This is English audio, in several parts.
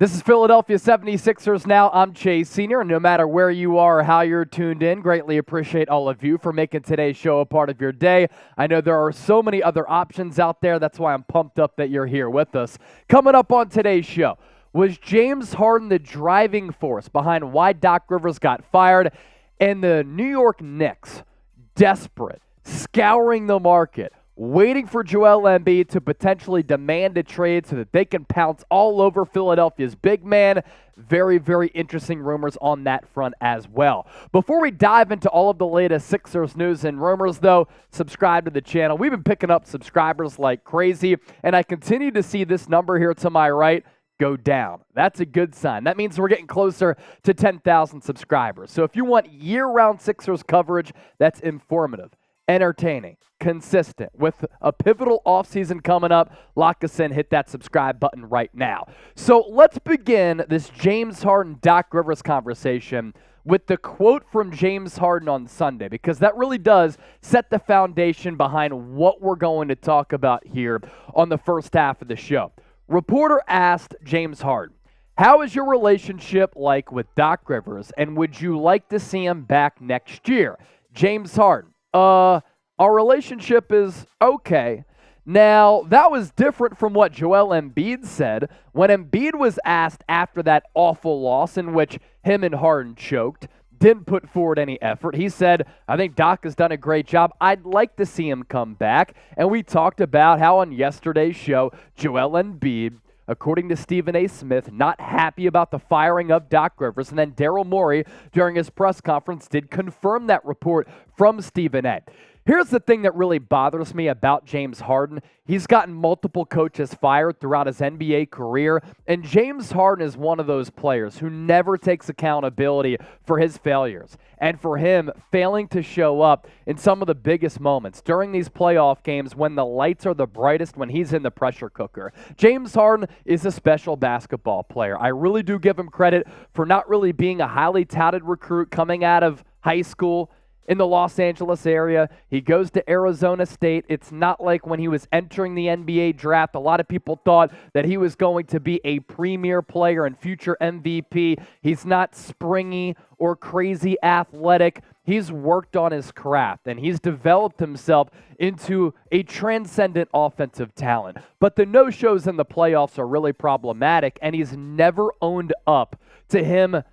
This is Philadelphia 76ers Now. I'm Chase Sr., and no matter where you are or how you're tuned in, greatly appreciate all of you for making today's show a part of your day. I know there are so many other options out there. That's why I'm pumped up that you're here with us. Coming up on today's show, was James Harden the driving force behind why Doc Rivers got fired, and the New York Knicks, desperate, scouring the market, waiting for Joel Embiid to potentially demand a trade so that they can pounce all over Philadelphia's big man. Very, very interesting rumors on that front as well. Before we dive into all of the latest Sixers news and rumors, though, subscribe to the channel. We've been picking up subscribers like crazy, and I continue to see this number here to my right go down. That's a good sign. That means we're getting closer to 10,000 subscribers. So if you want year-round Sixers coverage that's informative, entertaining, consistent, with a pivotal offseason coming up, lock us in, hit that subscribe button right now. So let's begin this James Harden, Doc Rivers conversation with the quote from James Harden on Sunday, because that really does set the foundation behind what we're going to talk about here on the first half of the show. Reporter asked James Harden, "How is your relationship like with Doc Rivers, and would you like to see him back next year?" James Harden, our relationship is okay. Now, that was different from what Joel Embiid said when Embiid was asked after that awful loss in which him and Harden choked, didn't put forward any effort. He said, "I think Doc has done a great job. I'd like to see him come back." And we talked about how on yesterday's show, Joel Embiid, according to Stephen A. Smith, not happy about the firing of Doc Rivers. And then Daryl Morey, during his press conference, did confirm that report from Stephen A. Here's the thing that really bothers me about James Harden. He's gotten multiple coaches fired throughout his NBA career, and James Harden is one of those players who never takes accountability for his failures. And for him, failing to show up in some of the biggest moments during these playoff games when the lights are the brightest, when he's in the pressure cooker. James Harden is a special basketball player. I really do give him credit for not really being a highly touted recruit coming out of high school in the Los Angeles area. He goes to Arizona State. It's not like when he was entering the NBA draft, a lot of people thought that he was going to be a premier player and future MVP. He's not springy or crazy athletic. He's worked on his craft, and he's developed himself into a transcendent offensive talent. But the no-shows in the playoffs are really problematic, and he's never owned up to him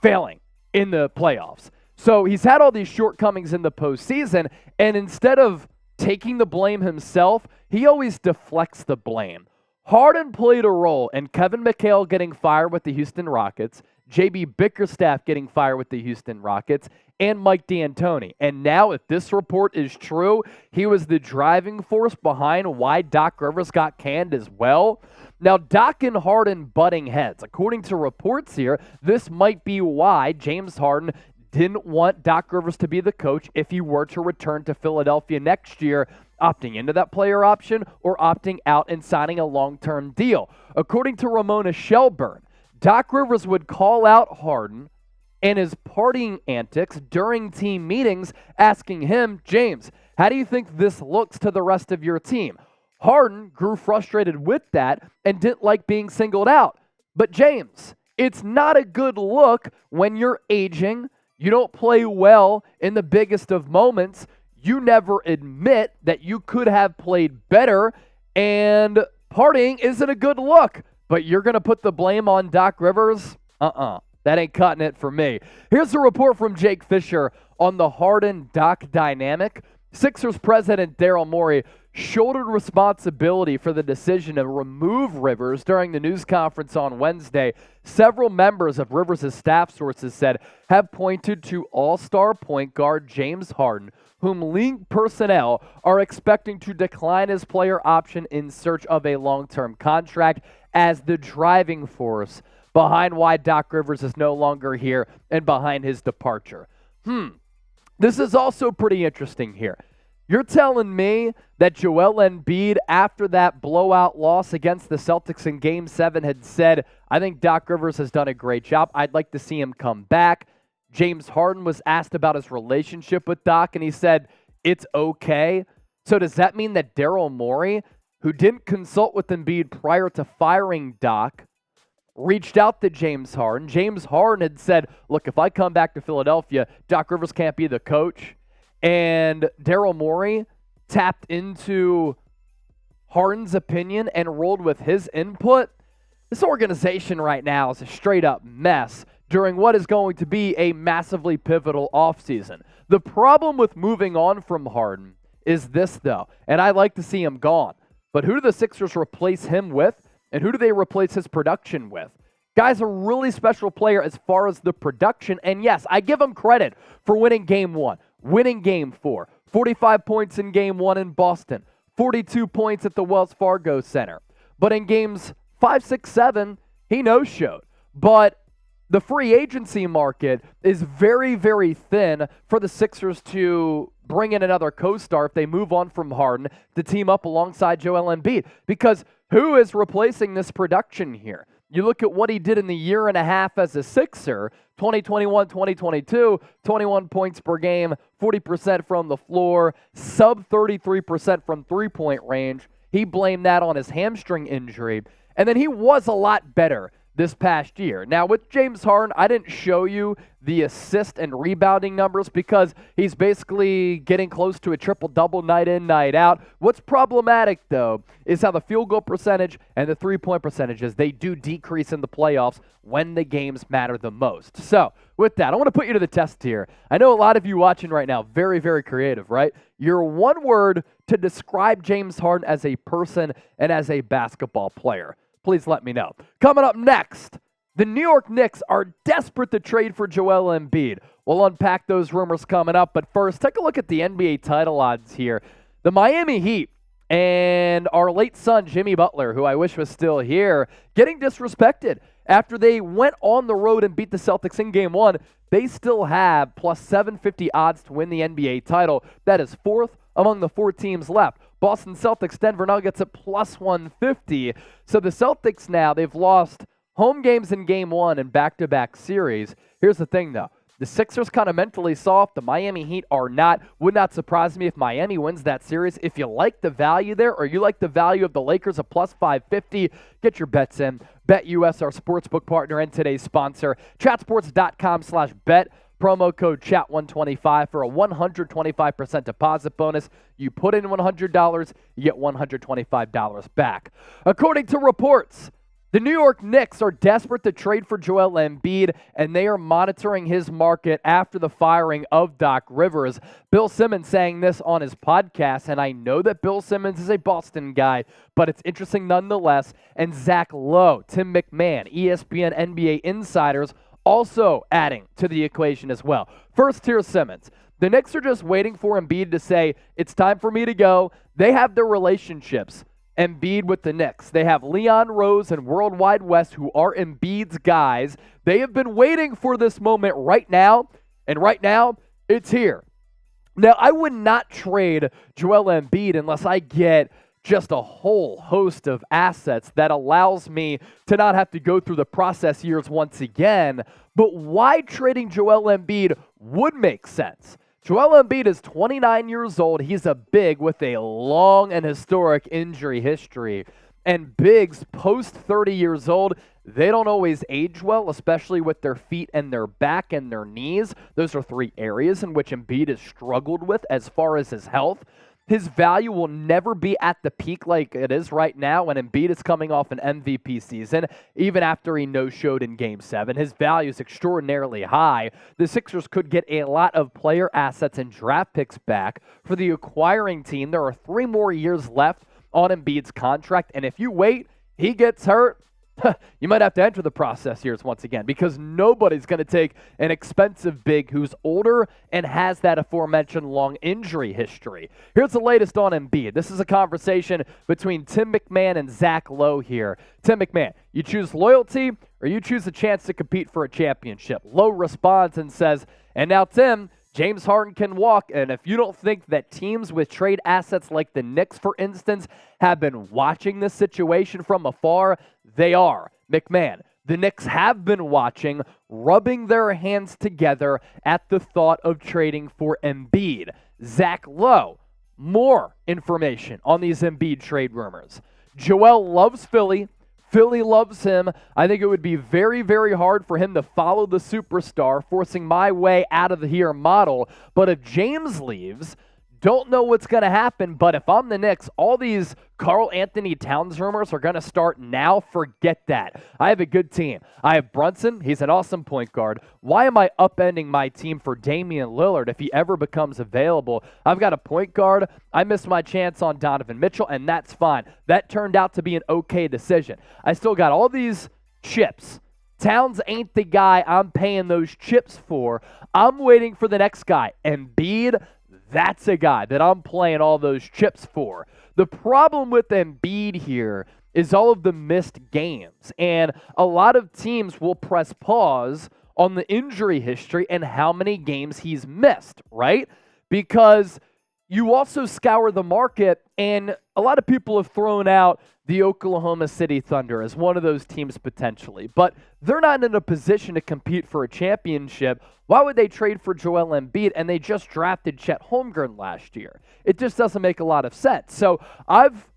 failing in the playoffs. So he's had all these shortcomings in the postseason, and instead of taking the blame himself, he always deflects the blame. Harden played a role in Kevin McHale getting fired with the Houston Rockets, J.B. Bickerstaff getting fired with the Houston Rockets, and Mike D'Antoni. And now, if this report is true, he was the driving force behind why Doc Rivers got canned as well. Now, Doc and Harden butting heads. According to reports here, this might be why James Harden didn't want Doc Rivers to be the coach if he were to return to Philadelphia next year, opting into that player option or opting out and signing a long-term deal. According to Ramona Shelburne, Doc Rivers would call out Harden and his partying antics during team meetings, asking him, "James, how do you think this looks to the rest of your team?" Harden grew frustrated with that and didn't like being singled out. But James, it's not a good look when you're aging. You don't play well in the biggest of moments. You never admit that you could have played better, and partying isn't a good look. But you're going to put the blame on Doc Rivers? That ain't cutting it for me. Here's a report from Jake Fischer on the Harden-Doc dynamic. Sixers president Daryl Morey shouldered responsibility for the decision to remove Rivers during the news conference on Wednesday. Several members of Rivers' staff, sources said, have pointed to all-star point guard James Harden, whom league personnel are expecting to decline his player option in search of a long-term contract, as the driving force behind why Doc Rivers is no longer here and behind his departure. This is also pretty interesting here. You're telling me that Joel Embiid, after that blowout loss against the Celtics in Game 7, had said, "I think Doc Rivers has done a great job. I'd like to see him come back." James Harden was asked about his relationship with Doc, and he said, "It's okay." So does that mean that Daryl Morey, who didn't consult with Embiid prior to firing Doc, reached out to James Harden. James Harden had said, look, if I come back to Philadelphia, Doc Rivers can't be the coach. And Daryl Morey tapped into Harden's opinion and rolled with his input. This organization right now is a straight-up mess during what is going to be a massively pivotal offseason. The problem with moving on from Harden is this, though, and I'd like to see him gone. But who do the Sixers replace him with, and who do they replace his production with? Guy's a really special player as far as the production, and yes, I give him credit for winning Game 1, winning Game 4, 45 points in Game 1 in Boston, 42 points at the Wells Fargo Center. But in Games 5, 6, 7, he no-showed. But the free agency market is very, very thin for the Sixers to bring in another co-star if they move on from Harden to team up alongside Joel Embiid. Because who is replacing this production here? You look at what he did in the year and a half as a Sixer, 2021, 2022, 21 points per game, 40% from the floor, sub 33% from three-point range. He blamed that on his hamstring injury. And then he was a lot better this past year. Now, with James Harden, I didn't show you the assist and rebounding numbers because he's basically getting close to a triple-double night in, night out. What's problematic, though, is how the field goal percentage and the three-point percentages, they do decrease in the playoffs when the games matter the most. So, with that, I want to put you to the test here. I know a lot of you watching right now, very, very creative, right? Your one word to describe James Harden as a person and as a basketball player. Please let me know. Coming up next, the New York Knicks are desperate to trade for Joel Embiid. We'll unpack those rumors coming up, but first, take a look at the NBA title odds here. The Miami Heat and our late son, Jimmy Butler, who I wish was still here, getting disrespected. After they went on the road and beat the Celtics in Game 1, they still have plus 750 odds to win the NBA title. That is fourth among the four teams left. Boston Celtics, Denver Nuggets at plus 150. So the Celtics now, they've lost home games in Game 1 in back-to-back series. Here's the thing, though. The Sixers kind of mentally soft. The Miami Heat are not. Would not surprise me if Miami wins that series. If you like the value there or you like the value of the Lakers at plus 550, get your bets in. BetUS, our sportsbook partner and today's sponsor. Chatsports.com/bet. Promo code CHAT125 for a 125% deposit bonus. You put in $100, you get $125 back. According to reports, the New York Knicks are desperate to trade for Joel Embiid, and they are monitoring his market after the firing of Doc Rivers. Bill Simmons saying this on his podcast, and I know that Bill Simmons is a Boston guy, but it's interesting nonetheless. And Zach Lowe, Tim MacMahon, ESPN NBA insiders, also adding to the equation as well. First, here's Simmons. The Knicks are just waiting for Embiid to say, it's time for me to go. They have their relationships. Embiid with the Knicks. They have Leon Rose and Worldwide West, who are Embiid's guys. They have been waiting for this moment right now, and right now, it's here. Now, I would not trade Joel Embiid unless I get just a whole host of assets that allows me to not have to go through the process years once again. But why trading Joel Embiid would make sense? Joel Embiid is 29 years old. He's a big with a long and historic injury history. And bigs post 30 years old, they don't always age well, especially with their feet and their back and their knees. Those are three areas in which Embiid has struggled with as far as his health. His value will never be at the peak like it is right now when Embiid is coming off an MVP season, even after he no-showed in Game 7. His value is extraordinarily high. The Sixers could get a lot of player assets and draft picks back. For the acquiring team, there are 3 more years left on Embiid's contract, and if you wait, he gets hurt, you might have to enter the process years once again because nobody's going to take an expensive big who's older and has that aforementioned long injury history. Here's the latest on Embiid. This is a conversation between Tim MacMahon and Zach Lowe here. Tim MacMahon, you choose loyalty or you choose a chance to compete for a championship. Lowe responds and says, and now Tim, James Harden can walk, and if you don't think that teams with trade assets like the Knicks, for instance, have been watching this situation from afar, they are. MacMahon, the Knicks have been watching, rubbing their hands together at the thought of trading for Embiid. Zach Lowe, more information on these Embiid trade rumors. Joel loves Philly. Philly loves him. I think it would be very, very hard for him to follow the superstar, forcing my way out of the here model. But if James leaves, don't know what's going to happen, but if I'm the Knicks, all these Karl Anthony Towns rumors are going to start now. Forget that. I have a good team. I have Brunson. He's an awesome point guard. Why am I upending my team for Damian Lillard if he ever becomes available? I've got a point guard. I missed my chance on Donovan Mitchell, and that's fine. That turned out to be an okay decision. I still got all these chips. Towns ain't the guy I'm paying those chips for. I'm waiting for the next guy. Embiid, that's a guy that I'm playing all those chips for. The problem with Embiid here is all of the missed games, and a lot of teams will press pause on the injury history and how many games he's missed, right? Because you also scour the market, and a lot of people have thrown out the Oklahoma City Thunder as one of those teams potentially, but they're not in a position to compete for a championship. Why would they trade for Joel Embiid, and they just drafted Chet Holmgren last year? It just doesn't make a lot of sense. So I've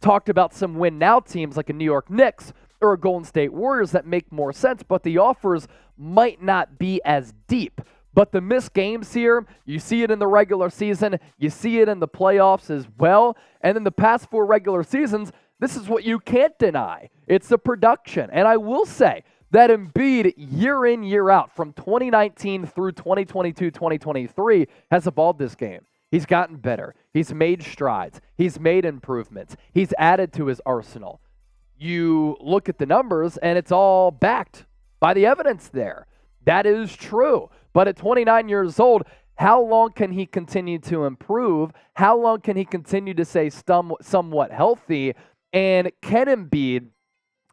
talked about some win-now teams like a New York Knicks or a Golden State Warriors that make more sense, but the offers might not be as deep. But the missed games here, you see it in the regular season, you see it in the playoffs as well, and in the past 4 regular seasons, this is what you can't deny. It's the production. And I will say that Embiid, year in, year out, from 2019 through 2022, 2023, has evolved this game. He's gotten better. He's made strides. He's made improvements. He's added to his arsenal. You look at the numbers, and it's all backed by the evidence there. That is true. But at 29 years old, how long can he continue to improve? How long can he continue to stay somewhat healthy? And can Embiid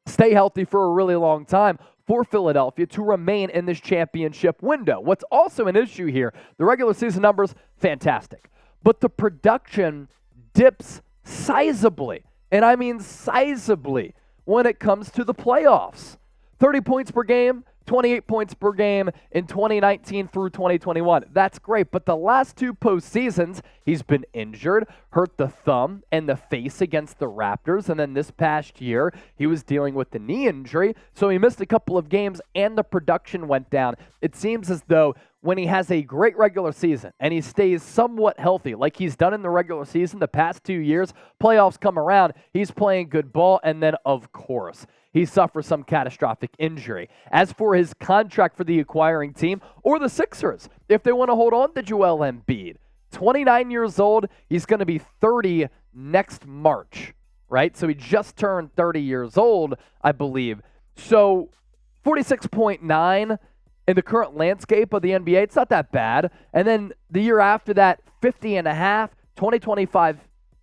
stay healthy for a really long time for Philadelphia to remain in this championship window? What's also an issue here, the regular season numbers, fantastic. But the production dips sizably, and I mean sizably, when it comes to the playoffs. 30 points per game, 28 points per game in 2019 through 2021. That's great, but the last 2 postseasons, he's been injured, hurt the thumb and the face against the Raptors, and then this past year, he was dealing with the knee injury, so he missed a couple of games and the production went down. It seems as though when he has a great regular season and he stays somewhat healthy, like he's done in the regular season the past 2 years, playoffs come around, he's playing good ball, and then, of course, he suffers some catastrophic injury. As for his contract for the acquiring team or the Sixers, if they want to hold on to Joel Embiid, 29 years old, he's going to be 30 next March, right? So he just turned 30 years old, I believe. So 46.9 in the current landscape of the NBA, it's not that bad. And then the year after that, 50.5, 2025,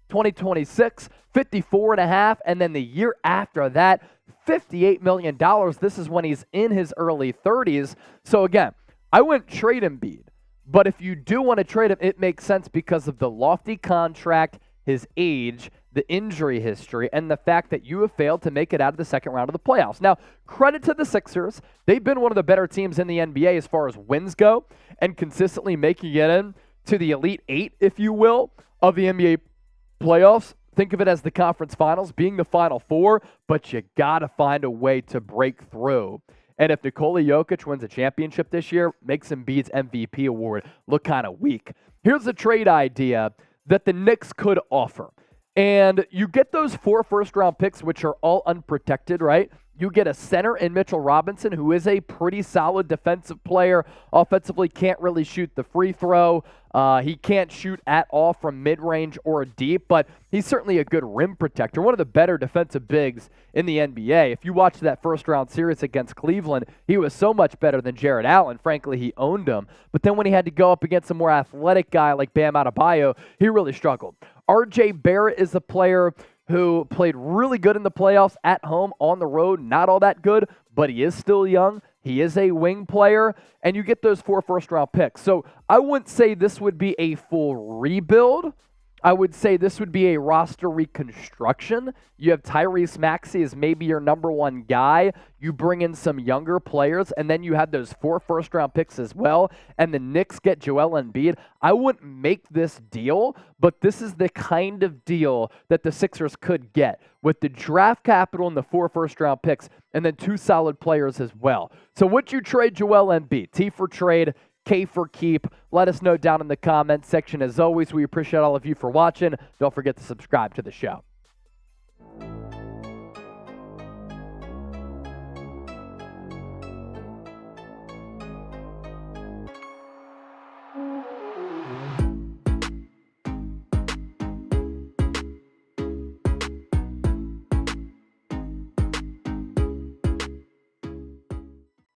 2026, 54.5, and then the year after that, $58 million. This is when he's in his early 30s. So again, I wouldn't trade Embiid, but if you do want to trade him, it makes sense because of the lofty contract, his age, the injury history, and the fact that you have failed to make it out of the second round of the playoffs. Now, credit to the Sixers. They've been one of the better teams in the NBA as far as wins go and consistently making it in to the Elite Eight, if you will, of the NBA playoffs. Think of it as the conference finals, being the Final Four, but you got to find a way to break through. And if Nikola Jokic wins a championship this year, makes Embiid's MVP award look kind of weak. Here's a trade idea that the Knicks could offer. And you get those 4 first-round picks, which are all unprotected, right? You get a center in Mitchell Robinson, who is a pretty solid defensive player. Offensively, can't really shoot the free throw. He can't shoot at all from mid-range or deep, but he's certainly a good rim protector, one of the better defensive bigs in the NBA. If you watch that first-round series against Cleveland, he was so much better than Jared Allen. Frankly, he owned him. But then when he had to go up against a more athletic guy like Bam Adebayo, he really struggled. R.J. Barrett is a player who played really good in the playoffs at home, on the road, not all that good, but he is still young. He is a wing player, and you get those 4 first-round picks. So I wouldn't say this would be a full rebuild, I would say this would be a roster reconstruction. You have Tyrese Maxey as maybe your number one guy. You bring in some younger players, and then you have those 4 first-round picks as well, and the Knicks get Joel Embiid. I wouldn't make this deal, but this is the kind of deal that the Sixers could get with the draft capital and the 4 first-round picks, and then 2 solid players as well. So would you trade Joel Embiid? T for trade, K for keep. Let us know down in the comments section. As always, we appreciate all of you for watching. Don't forget to subscribe to the show.